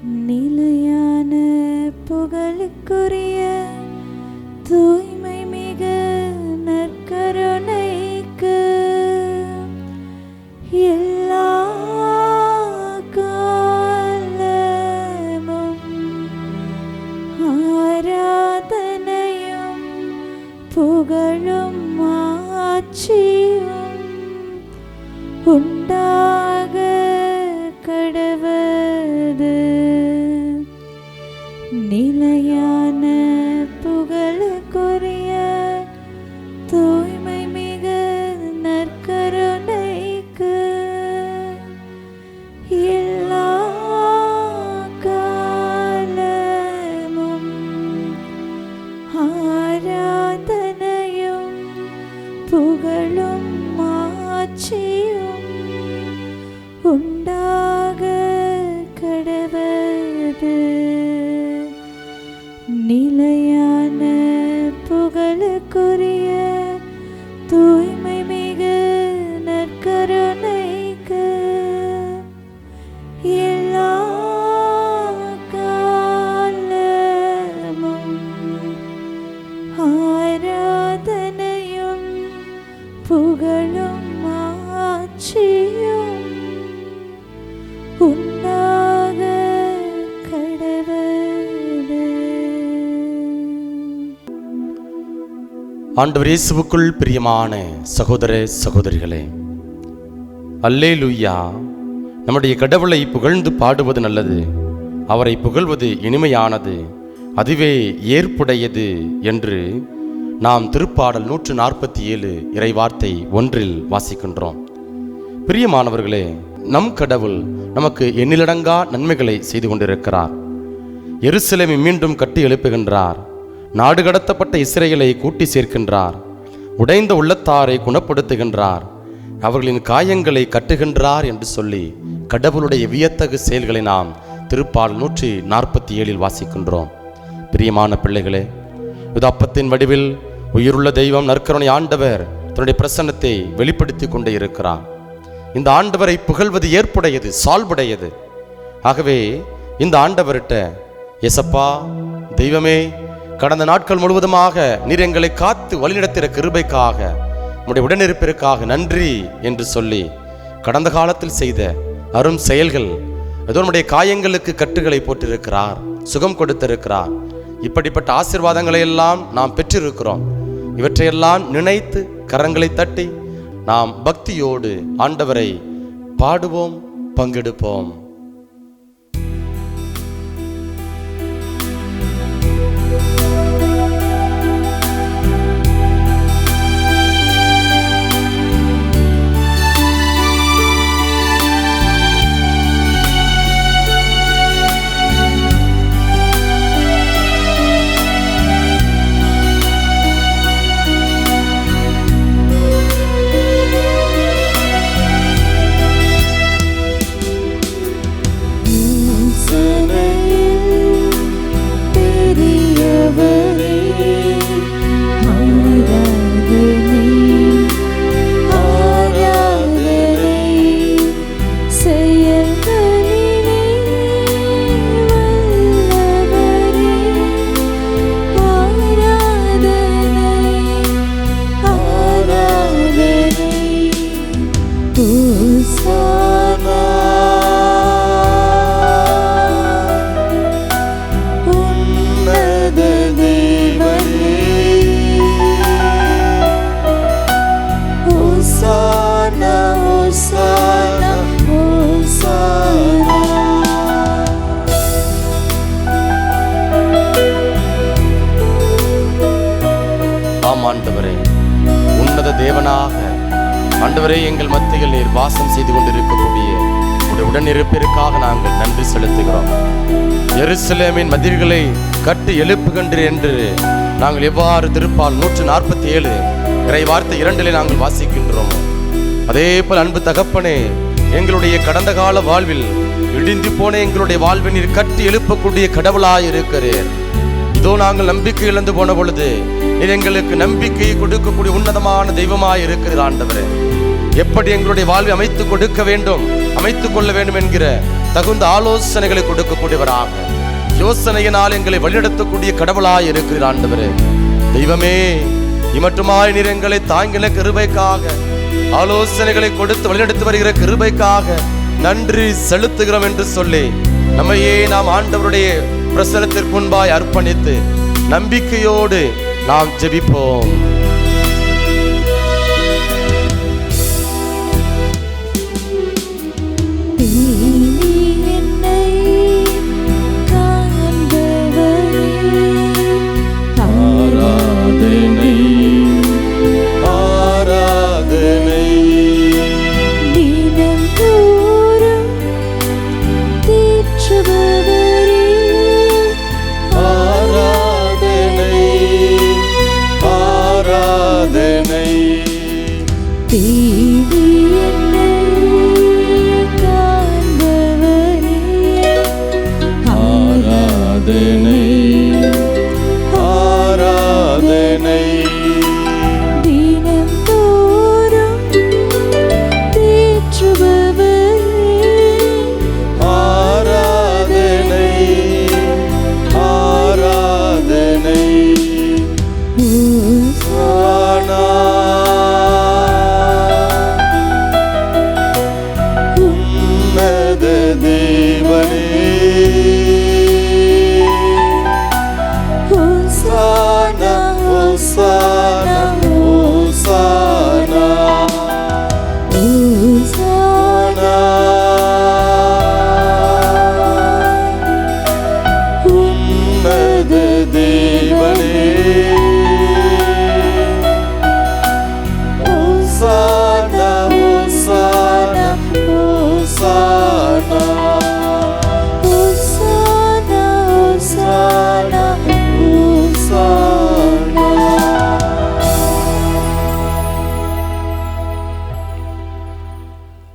நிலையான புகழுக்குரிய தூய்மை மிகு நற்கருணைக்கு எல்லா காலமும் ஆராதனையும் புகழும் ஆட்சியும் உண்டாக கடவது. நிலையான புகழுக்குரிய தூய்மை மிகு நற்கருணைக்கு எல்லா காலமும் ஆராதனையும் புகழும் ஆட்சியும் உண்டாக கடவது. நிலையான புகழுக்குரிய தூய்மை மிகு நற்கருணைக்கு எல்லா காலமும் ஆராதனையும் புகழும் ஆட்சியும் உண்டாக கடவது. ஆண்டவர் இயேசுவுக்குள் பிரியமான சகோதர சகோதரிகளே, அல்லேலூயா. நம்முடைய கடவுளை புகழ்ந்து பாடுவது நல்லது, அவரை புகழ்வது இனிமையானது, அதுவே ஏற்புடையது என்று நாம் திருப்பாடல் 147 இறைவார்த்தை 1 வாசிக்கின்றோம். பிரியமானவர்களே, நம் கடவுள் நமக்கு எண்ணிலடங்கா நன்மைகளை செய்து கொண்டிருக்கிறார். எருசலேமை மீண்டும் கட்டி எழுப்புகின்றார். நாடு கடத்தப்பட்ட இஸ்ரேலை கூட்டி சேர்க்கின்றார். உடைந்த உள்ளத்தாரை குணப்படுத்துகின்றார். அவர்களின் காயங்களை கட்டுகின்றார் என்று சொல்லி கடவுளுடைய வியத்தகு செயல்களை நாம் திருப்பாடல் 147 வாசிக்கின்றோம். பிரியமான பிள்ளைகளே, இது அப்பத்தின் வடிவில் உயிருள்ள தெய்வம் நற்கருணை ஆண்டவர் தன்னுடைய பிரசன்னத்தை வெளிப்படுத்தி கொண்டே இருக்கிறார். இந்த ஆண்டவரை புகழ்வது ஏற்புடையது, சால்புடையது. ஆகவே இந்த ஆண்டவர்கிட்ட, ஏசப்பா தெய்வமே, கடந்த நாட்கள் முழுவதுமாக நீர் எங்களை காத்து வழிநடத்திற கிருபைக்காக, உம்முடைய உடனிருப்பிற்காக நன்றி என்று சொல்லி கடந்த காலத்தில் செய்த அரும் செயல்கள், ஏதோ நம்முடைய காயங்களுக்கு கட்டுகளை போட்டிருக்கிறார், சுகம் கொடுத்திருக்கிறார். இப்படிப்பட்ட ஆசீர்வாதங்களை எல்லாம் நாம் பெற்றிருக்கிறோம். இவற்றையெல்லாம் நினைத்து கரங்களை தட்டி நாம் பக்தியோடு ஆண்டவரை பாடுவோம், பங்கெடுப்போம். ஆண்டவரே, உன்னத தேவனாக ஆண்டவரே, எங்கள் மத்தியில் நீர் வாசம் செய்து கொண்டிருக்கக்கூடிய உடைய உடனிருப்பிற்காக நாங்கள் நன்றி செலுத்துகிறோம். எருசலேமின் மதில்களை கட்டி எழுப்புகின்றீர் என்று நாங்கள் எவ்வாறு திருப்பால் 147 இறை வார்த்தை 2 நாங்கள் வாசிக்கின்றோம். அதே போல் அன்பு தகப்பனே, எங்களுடைய கடந்த கால வாழ்வில் இடிந்து போன எங்களுடைய வாழ்வை நீர் கட்டி எழுப்பக்கூடிய கடவுளாயிருக்கிறீர். இதோ நாங்கள் நம்பிக்கை இழந்து போன பொழுது நீர் எங்களுக்கு நம்பிக்கையை கொடுக்கக்கூடிய உன்னதமான தெய்வமாய் இருக்கிறீர். ஆண்டவரே, எப்படி எங்களுடைய வாழ்வை அமைத்துக் கொடுக்க வேண்டும், அமைத்துக் கொள்ள வேண்டும் என்கிற தகுந்த ஆலோசனைகளை கொடுக்கக்கூடியவராக, யோசனையினால் எங்களை வழிநடத்தக்கூடிய கடவுளாய் இருக்கிற ஆண்டவரே, தெய்வமே, இமட்டுமாய் நீர் எங்களை தாங்கின கிருபைக்காக, ஆலோசனைகளை கொடுத்து வழிநடத்தி வருகிற கிருபைக்காக நன்றி செலுத்துகிறோம் என்று சொல்லி நம்மையே நாம் ஆண்டவருடைய பிரசன்னத்திற்கு முன்பாய் அர்ப்பணித்து நம்பிக்கையோடு நாம் ஜெபிப்போம்.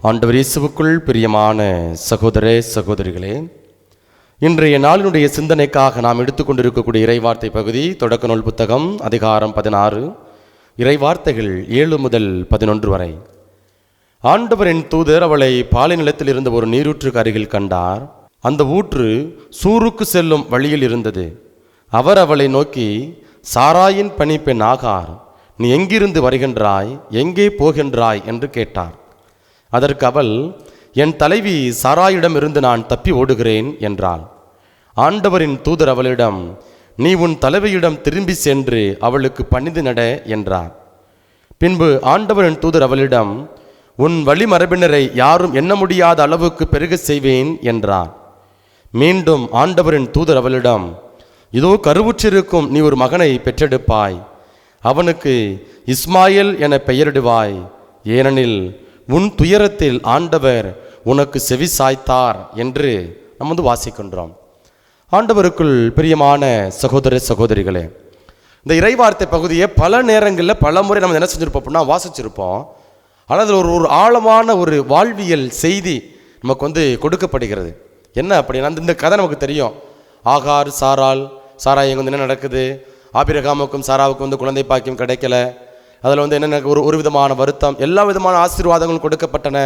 ஆண்டவர் இயேசுவுக்குள் பிரியமான சகோதர சகோதரிகளே, இன்றைய நாளினுடைய சிந்தனைக்காக நாம் எடுத்துக்கொண்டிருக்கக்கூடிய இறைவார்த்தை பகுதி தொடக்க நூல் புத்தகம் அதிகாரம் 16, இறைவார்த்தைகள் 7 முதல் 11 வரை. ஆண்டவரின் தூதர் அவளை பாலை நிலத்தில் இருந்த ஒரு நீரூற்றுக்கு அருகில் கண்டார். அந்த ஊற்று சூருக்கு செல்லும் வழியில் இருந்தது. அவர் அவளை நோக்கி, சாராயின் பணிப்பெண் ஆகார், நீ எங்கிருந்து வருகின்றாய், எங்கே போகின்றாய் என்று கேட்டார். அதற்கு அவள், என் தலைவி சாராயிடம் இருந்து நான் தப்பி ஓடுகிறேன் என்றாள். ஆண்டவரின் தூதர் அவளிடம், நீ உன் தலைவியிடம் திரும்பி சென்று அவளுக்கு பணிந்து நட என்றார். பின்பு ஆண்டவரின் தூதர் அவளிடம், உன் வழிமரபினரை யாரும் எண்ண முடியாத அளவுக்கு பெருக செய்வேன் என்றார். மீண்டும் ஆண்டவரின் தூதர் அவளிடம், இதோ கருவுற்றிருக்கும் நீ ஒரு மகனை பெற்றெடுப்பாய், அவனுக்கு இஸ்மாயில் என பெயரிடுவாய், ஏனெனில் உன் துயரத்தில் ஆண்டவர் உனக்கு செவி சாய்த்தார் என்று நம்ம வாசிக்கின்றோம். ஆண்டவருக்குள் பிரியமான சகோதர சகோதரிகளே, இந்த இறைவார்த்தை பகுதியை பல நேரங்களில் பல முறை நம்ம என்ன செஞ்சுருப்போம் அப்படின்னா வாசிச்சிருப்போம். ஆனால் அதில் ஒரு ஆழமான ஒரு வாழ்வியல் செய்தி நமக்கு கொடுக்கப்படுகிறது. என்ன அப்படின்னா, இந்த கதை நமக்கு தெரியும். ஆகார் சாராய் என்ன நடக்குது, ஆபிரகாமுக்கும் சாராவுக்கும் குழந்தை பாக்கியம் கிடைக்கல. அதில் என்னென்ன ஒரு விதமான வருத்தம், எல்லா விதமான ஆசீர்வாதங்களும் கொடுக்கப்பட்டன.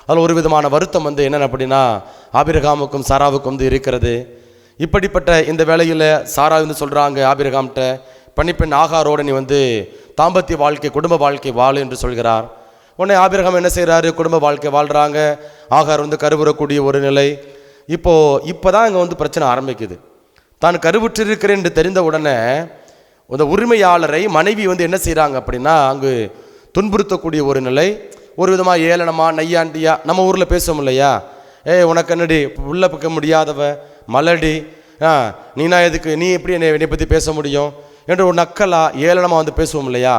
அதில் ஒரு விதமான வருத்தம் என்னென்ன அப்படின்னா, ஆபிரகாமுக்கும் சாராவுக்கும் இருக்கிறது. இப்படிப்பட்ட இந்த வேளையில் சாரா சொல்கிறாங்க ஆபிரகாம்கிட்ட, பணிப்பெண் ஆகாரோட நீ தாம்பத்திய வாழ்க்கை, குடும்ப வாழ்க்கை வாழு என்று சொல்கிறார். உடனே ஆபிரகாம் என்ன செய்கிறாரு, குடும்ப வாழ்க்கை வாழ்கிறாங்க. ஆகார் கருவுறக்கூடிய ஒரு நிலை. இப்போ தான் இங்கே பிரச்சனை ஆரம்பிக்குது. தான் கருவுற்றிருக்கிறேன் என்று தெரிந்த உடனே அந்த உரிமையாளரை மனைவி என்ன செய்கிறாங்க அப்படின்னா, அங்கு துன்புறுத்தக்கூடிய ஒரு நிலை. ஒரு விதமாக ஏளனமா நையாண்டியா நம்ம ஊரில் பேசுவோம் இல்லையா, உனக்கு என்னடி உள்ள பக்க முடியாதவ மலடி, நீனா எதுக்கு, நீ எப்படி என்னை பற்றி பேச முடியும் என்று ஒரு நக்கலா ஏளனமாக பேசுவோம் இல்லையா.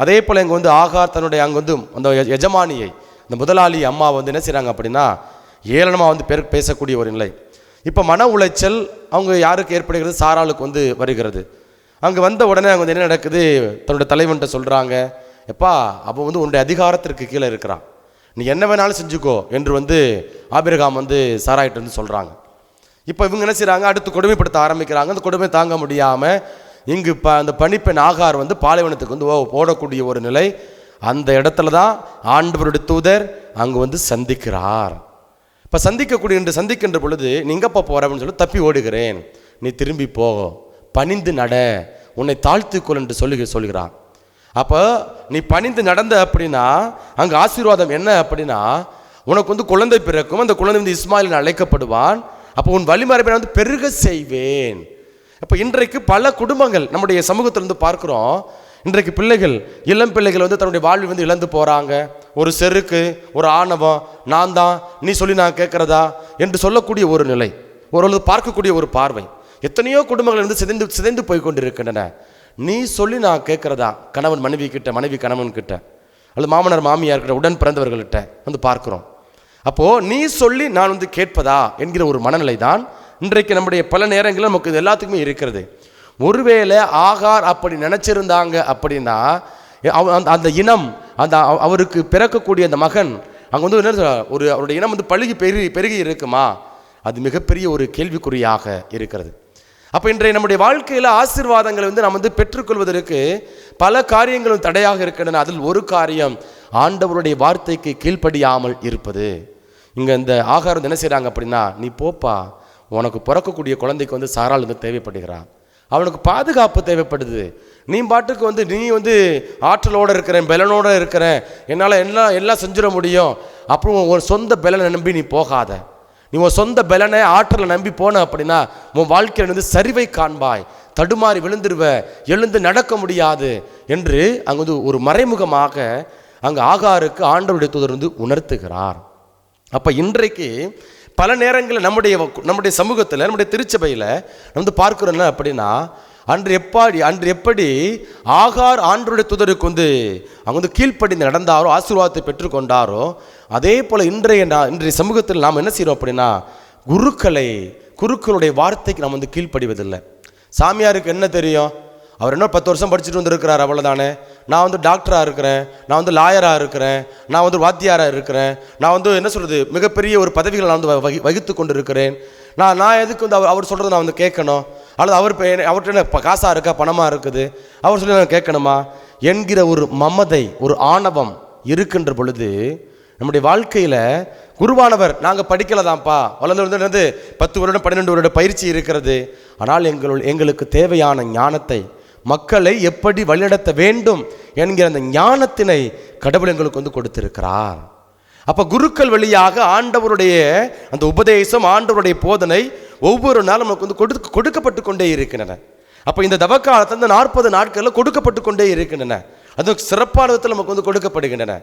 அதே போல் இங்கே ஆகார் தன்னுடைய அங்கே அந்த எஜமானியை, அந்த முதலாளி அம்மா என்ன செய்கிறாங்க அப்படின்னா ஏளனமாக பேசக்கூடிய ஒரு நிலை. இப்போ மன உளைச்சல் அவங்க யாருக்கு ஏற்படுகிறது, சாராளுக்கு வருகிறது. அங்கே வந்த உடனே அவங்க என்ன நடக்குது, தன்னோட தலைவன்கிட்ட சொல்கிறாங்க, எப்பா அப்போ உன்னுடைய அதிகாரத்திற்கு கீழே இருக்கிறான், நீ என்ன வேணாலும் செஞ்சுக்கோ என்று ஆபிரகாம் சாராயிட்டு சொல்கிறாங்க. இப்போ இவங்க என்ன செய்கிறாங்க, அடுத்து கொடுமைப்படுத்த ஆரம்பிக்கிறாங்க. அந்த கொடுமை தாங்க முடியாமல் இங்கு அந்த பணிப்பெண் ஆகார் பாலைவனத்துக்கு ஓடக்கூடிய ஒரு நிலை. அந்த இடத்துல தான் ஆண்டவருடைய தூதர் அங்கு சந்திக்கிறார். இப்போ சந்திக்கின்ற பொழுது நீ எங்கப்பா போற அப்படின்னு சொல்லி தப்பி ஓடுகிறேன், நீ திரும்பி போ, பணிந்து நட, உன்னை தாழ்த்திக்கொள் என்று சொல்லுகிறான். அப்போ நீ பணிந்து நடந்த அப்படின்னா அங்கே ஆசீர்வாதம் என்ன அப்படின்னா உனக்கு குழந்தை பிறக்கும், அந்த குழந்தை இஸ்மாயில் அழைக்கப்படுவான். அப்போ உன் வழிமரபை பெருக செய்வேன். அப்போ இன்றைக்கு பல குடும்பங்கள் நம்முடைய சமூகத்திலிருந்து பார்க்குறோம். இன்றைக்கு பிள்ளைகள், இளம் பிள்ளைகள் தன்னுடைய வாழ்வில் இழந்து போகிறாங்க. ஒரு செருக்கு, ஒரு ஆணவம், நான் தான், நீ சொல்லி நான் கேட்குறதா என்று சொல்லக்கூடிய ஒரு நிலை, ஒரு பார்க்கக்கூடிய ஒரு பார்வை. எத்தனையோ குடும்பங்கள் சிதைந்து போய் கொண்டிருக்கின்றன. நீ சொல்லி நான் கேட்குறதா, கணவன் மனைவி கிட்ட, மனைவி கணவன் கிட்ட, அல்லது மாமனார் மாமியார் கிட்ட, உடன் பிறந்தவர்கள்கிட்ட பார்க்குறோம். அப்போது நீ சொல்லி நான் கேட்பதா என்கிற ஒரு மனநிலை தான் இன்றைக்கு நம்முடைய பல நேரங்களில் நமக்கு இது எல்லாத்துக்குமே இருக்கிறது. ஒருவேளை ஆகார் அப்படி நினச்சிருந்தாங்க அப்படின்னா அந்த இனம், அந்த அவருக்கு பிறக்கக்கூடிய அந்த மகன் அங்கே என்ன அவருடைய இனம் பழுகி பெருகி இருக்குமா? அது மிகப்பெரிய ஒரு கேள்விக்குறியாக இருக்கிறது. அப்போ இன்றைய நம்முடைய வாழ்க்கையில் ஆசீர்வாதங்களை நாம் பெற்றுக்கொள்வதற்கு பல காரியங்களும் தடையாக இருக்கின்றன. அதில் ஒரு காரியம் ஆண்டவருடைய வார்த்தைக்கு கீழ்ப்படியாமல் இருப்பது. இங்கே இந்த ஆகாரம் என்ன செய்கிறாங்க அப்படின்னா, நீ போப்பா, உனக்கு பிறக்கக்கூடிய குழந்தைக்கு சாரால் தேவைப்படுகிறான், அவனுக்கு பாதுகாப்பு தேவைப்படுது, நீ பாட்டுக்கு நீ ஆற்றலோடு இருக்கிறேன், பலனோடு இருக்கிறேன், என்னால் எல்லாம் செஞ்சிட முடியும், அப்புறம் ஒரு சொந்த பலனை நம்பி நீ போகாத. நீ உன் சொந்த பலனை ஆற்றலை நம்பி போன அப்படின்னா உன் வாழ்க்கையில் சரிவை காண்பாய், தடுமாறி விழுந்துருவ, எழுந்து நடக்க முடியாது என்று அங்கே ஒரு மறைமுகமாக அங்கே ஆகாருக்கு ஆண்டவருடைய தூதர் உணர்த்துகிறார். அப்போ இன்றைக்கு பல நேரங்களில் நம்முடைய சமூகத்தில், நம்முடைய திருச்சபையில் பார்க்குறோம் என்ன அப்படின்னா, அன்று எப்படி ஆகார் ஆண்டவருடைய தூதருக்கு அவங்க கீழ்ப்படிந்து நடந்தாரோ, ஆசீர்வாதத்தை பெற்றுக்கொண்டாரோ, அதே போல் இன்றைய சமூகத்தில் நாம் என்ன செய்கிறோம் அப்படின்னா, குருக்களுடைய வார்த்தைக்கு நாம் கீழ்ப்படிவதில்லை. சாமியாருக்கு என்ன தெரியும், அவர் என்ன 10 வருஷம் படிச்சுட்டு வந்திருக்கிறார், அவ்வளோதானே. நான் டாக்டராக இருக்கிறேன், நான் லாயராக இருக்கிறேன், நான் வாத்தியாராக இருக்கிறேன், நான் என்ன சொல்கிறது, மிகப்பெரிய ஒரு பதவிகளை நான் வகித்து கொண்டு இருக்கிறேன், நான் எதுக்கு அவர் சொல்கிறத நான் கேட்கணும், அல்லது அவர்கிட்ட என்ன காசாக இருக்கா, பணமாக இருக்குது, அவர் சொல்லி நான் கேட்கணுமா என்கிற ஒரு மமதை, ஒரு ஆணவம் இருக்கின்ற பொழுது நம்முடைய வாழ்க்கையில் குருவானவர், நாங்கள் படிக்கலதான்ப்பா, வளர்ந்து 10 வருடம் 12 வருட பயிற்சி இருக்கிறது, ஆனால் எங்களுக்கு தேவையான ஞானத்தை, மக்களை எப்படி வழிநடத்த வேண்டும் என்கிற அந்த ஞானத்தினை கடவுள் எங்களுக்கு கொடுத்திருக்கிறார். அப்போ குருக்கள் வழியாக ஆண்டவருடைய அந்த உபதேசம், ஆண்டவருடைய போதனை ஒவ்வொரு நாளும் நமக்கு கொடுக்கப்பட்டு கொண்டே இருக்கின்றன. அப்போ இந்த தவக்காலத்தில் இந்த 40 நாட்களில் கொடுக்கப்பட்டு கொண்டே இருக்கின்றன. அது சிறப்பான விதத்தில் நமக்கு கொடுக்கப்படுகின்றன.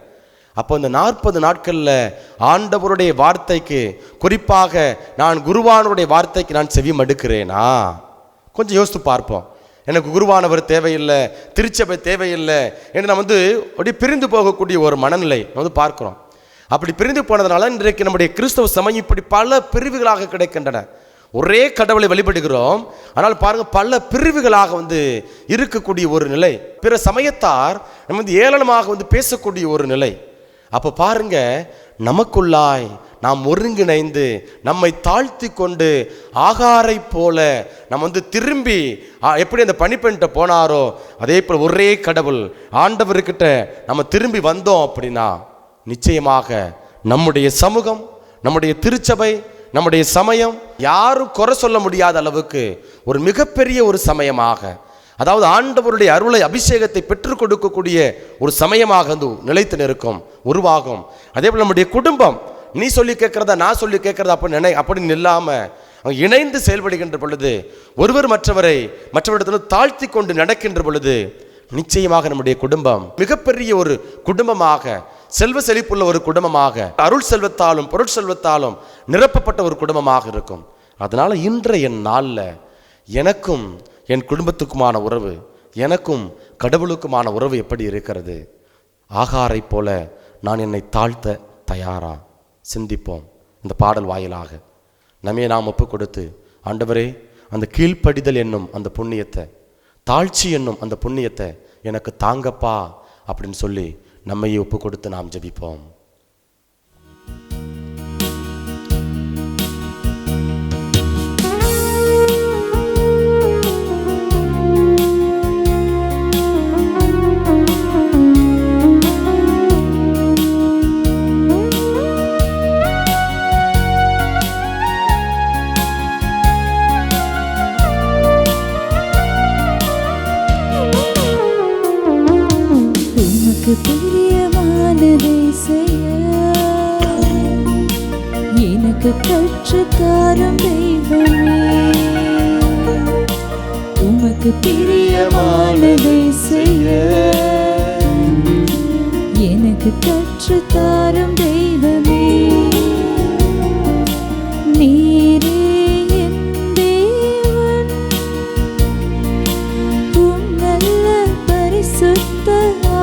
அப்போ இந்த 40 நாட்களில் ஆண்டவருடைய வார்த்தைக்கு, குறிப்பாக நான் குருவானவருடைய வார்த்தைக்கு நான் செவி மடுக்கிறேனா? கொஞ்சம் யோசித்து பார்ப்போம். எனக்கு குருவானவர் தேவையில்லை, திருச்சபை தேவையில்லை என்று நாம் அப்படியே பிரிந்து போகக்கூடிய ஒரு மனநிலை பார்க்குறோம். அப்படி பிரிந்து போனதுனால இன்றைக்கு நம்முடைய கிறிஸ்தவ சமயம் இப்படி பல பிரிவுகளாக கிடைக்கின்றன. ஒரே கடவுளை வழிபடுகிறோம், ஆனால் பாருங்கள் பல பிரிவுகளாக இருக்கக்கூடிய ஒரு நிலை. பிற சமயத்தார் நம்ம ஏளனமாக பேசக்கூடிய ஒரு நிலை. அப்போ பாருங்க, நமக்குள்ளாய் நாம் ஒருங்கிணைந்து நம்மை தாழ்த்தி கொண்டு ஆகாரை போல நம்ம திரும்பி எப்படி அந்த பணிப்பெண்கிட்ட போனாரோ அதே போல் ஒரே கடவுள் ஆண்டவர்கிட்ட நம்ம திரும்பி வந்தோம் அப்படின்னா நிச்சயமாக நம்முடைய சமூகம், நம்முடைய திருச்சபை, நம்முடைய சமயம் யாரும் குறை சொல்ல முடியாத அளவுக்கு ஒரு மிகப்பெரிய ஒரு சமயமாக, அதாவது ஆண்டவருடைய அருளை, அபிஷேகத்தை பெற்றுக் கொடுக்கக்கூடிய ஒரு சமயமாக நிலைத்து நிற்கும், உருவாகும். அதே போல் நம்முடைய குடும்பம், நீ சொல்லி கேட்கறதா நான் சொல்லி கேட்கறதா அப்படின்னு இல்லாமல் இணைந்து செயல்படுகின்ற பொழுது, ஒருவர் மற்றவரிடத்தில் தாழ்த்தி கொண்டு நடக்கின்ற பொழுது நிச்சயமாக நம்முடைய குடும்பம் மிகப்பெரிய ஒரு குடும்பமாக, செல்வ செழிப்புள்ள ஒரு குடும்பமாக, அருள் செல்வத்தாலும் பொருள் செல்வத்தாலும் நிரப்பப்பட்ட ஒரு குடும்பமாக இருக்கும். அதனால இன்றைய நாளில் எனக்கும் என் குடும்பத்துக்குமான உறவு, எனக்கும் கடவுளுக்குமான உறவு எப்படி இருக்கிறது? ஆகாரை போல நான் என்னை தாழ்த்த தயாரா? சிந்திப்போம். இந்த பாடல் வாயிலாக நம்மை நாம் ஒப்பு கொடுத்து, ஆண்டவரே அந்த கீழ்ப்படிதல் என்னும் அந்த புண்ணியத்தை, தாழ்ச்சி என்னும் அந்த புண்ணியத்தை எனக்கு தாங்கப்பா அப்படின்னு சொல்லி நம்மையே ஒப்பு கொடுத்து நாம் ஜெபிப்போம். உமக்கு பிரியமானதை செய்ய எனக்கு கற்றுத்தாரும் தெய்வமே. உமக்கு பிரியமானதை செய்ய எனக்கு கற்றுத்தாரும் தெய்வமே. நீரே என் தேவன், உம் நல்ல பரிசுத்த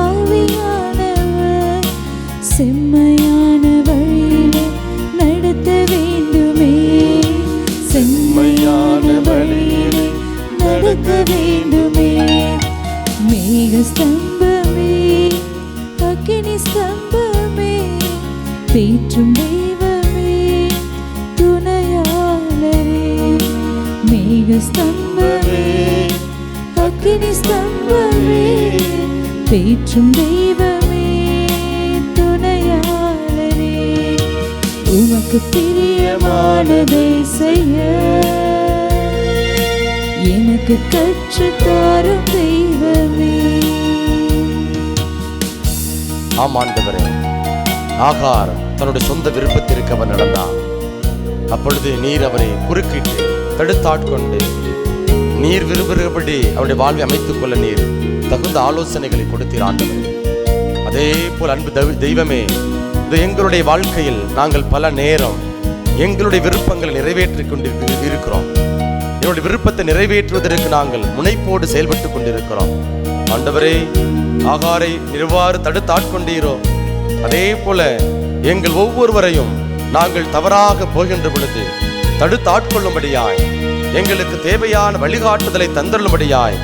ஆவியானவர் செம்மையான வழியிலே நடத்த வேண்டுமே. செம்மையான வழியிலே நடத்த வேண்டுமே. மேக ஸ்தம்பமே, அக்கினி ஸ்தம்பமே, தேற்றும் தெய்வமே, துணையாளரே. மேக ஸ்தம்பமே, அக்கினி ஸ்தம்பமே, தேற்றும் தெய்வமே, துணையாளரே. உமக்கு பிரியமானதை செய்ய எனக்கு கற்றுத்தாரும் தெய்வமே. ஆமாண்டவரே, ஆகார் தன்னுடைய சொந்த விருப்பத்திற்கு அவர் நடந்தார். அப்பொழுது நீர் அவரை குறுக்கிட்டு தடுத்தாட்கொண்டு நீர் விரும்புகிறபடி அவருடைய வாழ்வை அமைத்துக் கொள்ள நீர் தகுந்த ஆலோசனைகளை கொடுத்தீர் ஆண்டவரே. அதே போல் அன்பு தெய்வமே, இது எங்களுடைய வாழ்க்கையில் நாங்கள் பல நேரம் எங்களுடைய விருப்பங்களை நிறைவேற்றிக் கொண்டிருக்கிறோம். என்னுடைய விருப்பத்தை நிறைவேற்றுவதற்கு நாங்கள் முனைப்போடு செயல்பட்டு கொண்டிருக்கிறோம். ஆண்டவரே, ஆகாரை நிர்வாறு தடுத்தாட்கொண்டீரோ, அதே போல எங்கள் ஒவ்வொருவரையும் நாங்கள் தவறாக போகின்ற பொழுது தடுத்தாட்கொள்ளும்படியாய் எங்களுக்கு தேவையான வழிகாட்டுதலை தந்தருளும்படியாய்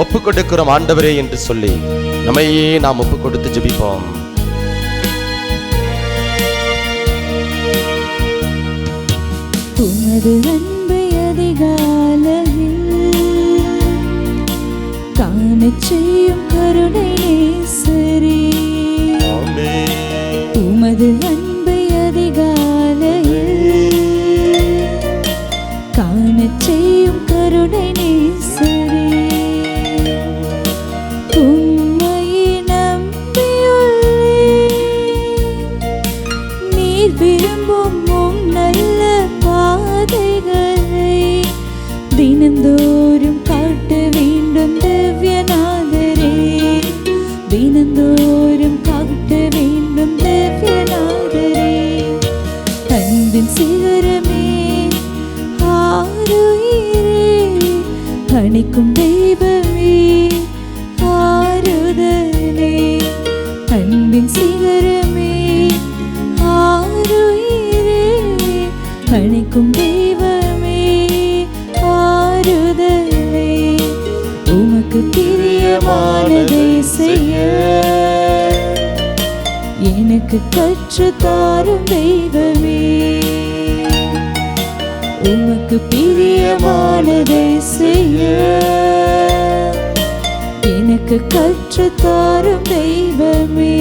ஒப்புக் கொடுக்கிறோம் ஆண்டவரே என்று சொல்லி நம்மையே நாம் ஒப்புக் கொடுத்து ஜெபிப்போம். உமது அன்பை அதிகாலையில் காணச் செய்யும் கருணை நேசரே. உமது அன்பை அதிகாலையில் காணச் செய்யும் கருணை நேசரே. உம்மையை நம்பியுள்ளேன், நீர் விரும்பும் உம் நல்ல பாதைகளை தினந்தோறும் காட்ட வேண்டும் திவ்யநாதரே. தினந்தோறும் காட்ட வேண்டும் திவ்யநாதரே. அன்பின் சிகரமே, ஆருயிரே, அணைக்கும் தெய்வமே, ஆறுதலே. அன்பின் சிகரமே, ஆருயிரே, அணைக்கும் தெய்வமே, ஆறுதலே. உமக்கு பிரியமானதை செய்ய எனக்கு கற்றுத்தாரும் தெய்வமே. உமக்கு பிரியமானதை செய்ய எனக்கு கற்றுத்தாரும் தெய்வமே.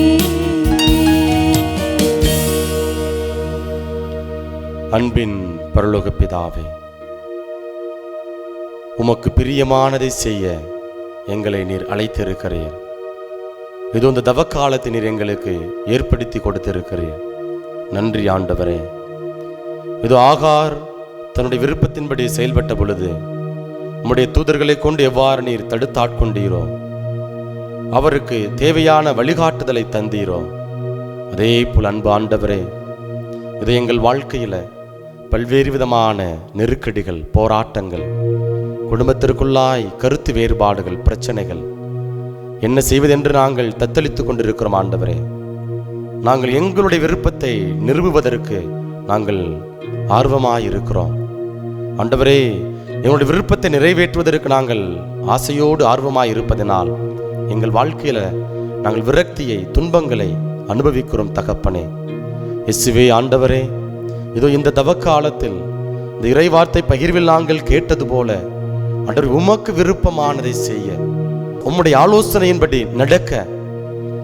அன்பின் பரலோக பிதாவே, உமக்கு பிரியமானதை செய்ய எங்களை நீர் அழைத்திருக்கிறீர். இது இந்த தவக்காலத்தை நீர் எங்களுக்கு ஏற்படுத்தி கொடுத்திருக்கிறீர். நன்றி ஆண்டவரே. இது ஆகார் தன்னுடைய விருப்பத்தின்படி செயல்பட்ட பொழுது உம்முடைய தூதர்களை கொண்டு எவ்வாறு நீர் தடுத்தாட்கொண்டீரோ, அவருக்கு தேவையான வழிகாட்டுதலை தந்தீரோ, அதே போல் அன்பு ஆண்டவரே, இது எங்கள் வாழ்க்கையில் பல்வேறு விதமான நெருக்கடிகள், போராட்டங்கள், குடும்பத்திற்குள்ளாய் கருத்து வேறுபாடுகள், பிரச்சனைகள், என்ன செய்வதென்று நாங்கள் தத்தளித்துக் கொண்டிருக்கிறோம் ஆண்டவரே. நாங்கள் எங்களுடைய விருப்பத்தை நிறுவுவதற்கு நாங்கள் ஆர்வமாயிருக்கிறோம் ஆண்டவரே. எங்களுடைய விருப்பத்தை நிறைவேற்றுவதற்கு நாங்கள் ஆசையோடு ஆர்வமாயிருப்பதனால் எங்கள் வாழ்க்கையில் நாங்கள் விரக்தியை, துன்பங்களை அனுபவிக்கிறோம் தகப்பனே. இயேசுவே ஆண்டவரே, இதோ இந்த தவக்காலத்தில் இந்த இறைவார்த்தை பகிர்வில் நாங்கள் கேட்டது போல ஆண்டவர், உமக்கு விருப்பமானதை செய்ய, உம்முடைய ஆலோசனையின்படி நடக்க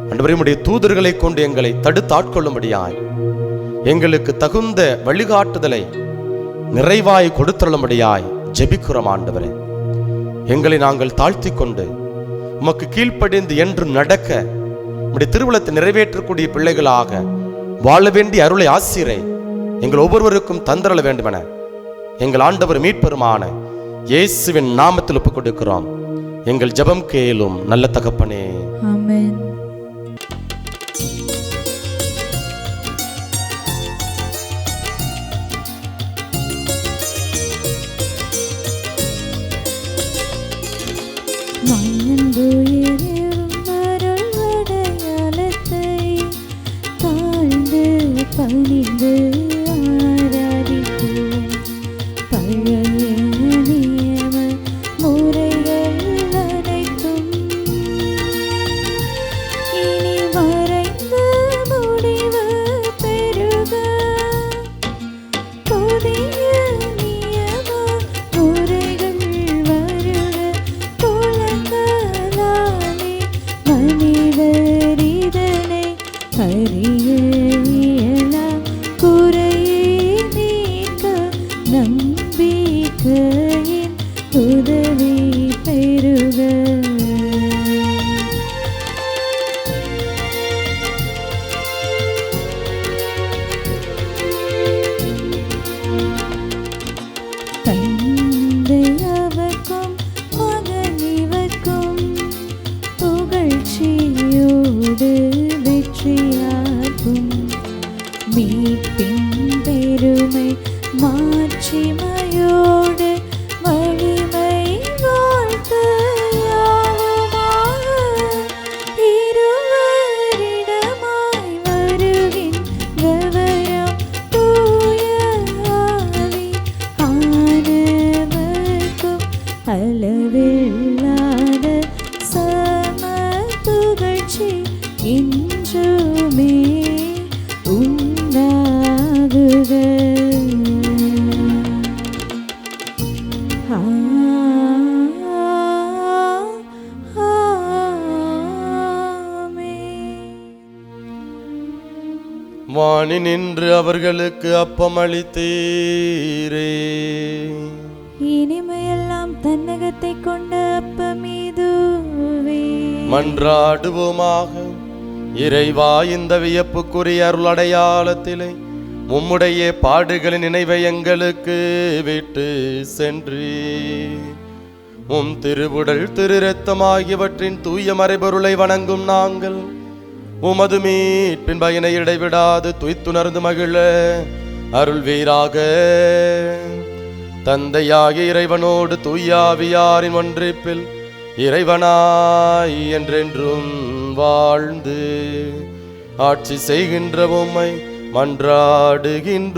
ஆண்டவரே, உம்முடைய தூதர்களை கொண்டு எங்களை தடுத்தாட்கொள்ளும்படியாய் எங்களுக்கு தகுந்த வழிகாட்டுதலை நிறைவாய் கொடுத்துள்ளபடியாய் ஜெபிக்கிறோம் ஆண்டவரே. எங்களை நாங்கள் தாழ்த்தி கொண்டு உமக்கு கீழ்ப்படிந்து என்று நடக்க உம்முடைய திருவுளத்தை நிறைவேற்றக்கூடிய பிள்ளைகளாக வாழ வேண்டிய அருளை ஆசிரை எங்கள் ஒவ்வொருவருக்கும் தந்தரள வேண்டுமென எங்கள் ஆண்டவர் மீட்பெருமான இயேசுவின் நாமத்தில் ஒப்புக் கொடுக்கிறோம். எங்கள் ஜெபம் கேளும் நல்ல தகப்பனே, ஆமென். பணிந்து ஆராதிப்போம். பழைய நியம முறைகள் அனைத்தும் இனி மறைந்து முடிவு பெறுக. புதிய நியம முறைகள் வருக. புலங்களாலே மனிதர் இதனை அறிய நம்பிக்கையின் உதவி பெறுக. தந்தை அவர்க்கும் மகன் இவர்க்கும் புகழ்ச்சியோடு வெற்றியாகும். மீட்பின் பெருமை மாட்சிமையோடு வலிமை வாழ்த்தையாவுமாக இருவரிடமாய் வருகின்றவராம் தூய ஆவி ஆனவர்க்கும் அளவில்லாத சம புகழ்ச்சி என்றுமே உண்டாகுக. வாணி நின்று அவர்களுக்கு அப்பம் அளித்தீரே. இனிமையெல்லாம் தன்னகத்தை கொண்ட அப்பம் இதுவே. மன்றாடுவோமாக. இறைவா, இந்த வியப்புக்குரிய அருள் அடையாளத்திலே உம்முடைய பாடுகளின் நினைவை எங்களுக்கு விட்டு சென்று உம் திருவுடல் திரு இரத்தம் ஆகியவற்றின் தூய மறைபொருளை வணங்கும் நாங்கள் உமது மீட்பின் பயனை இடைவிடாது துய்த்துணர்ந்து மகிழ அருள்வீராக. தந்தையாகிய இறைவனோடு தூயாவியாரின் ஒன்றிப்பில் இறைவனாய் என்றென்றும் வாழ்ந்து ஆட்சி செய்கின்ற உம்மை மன்றாடுகின்றோம்.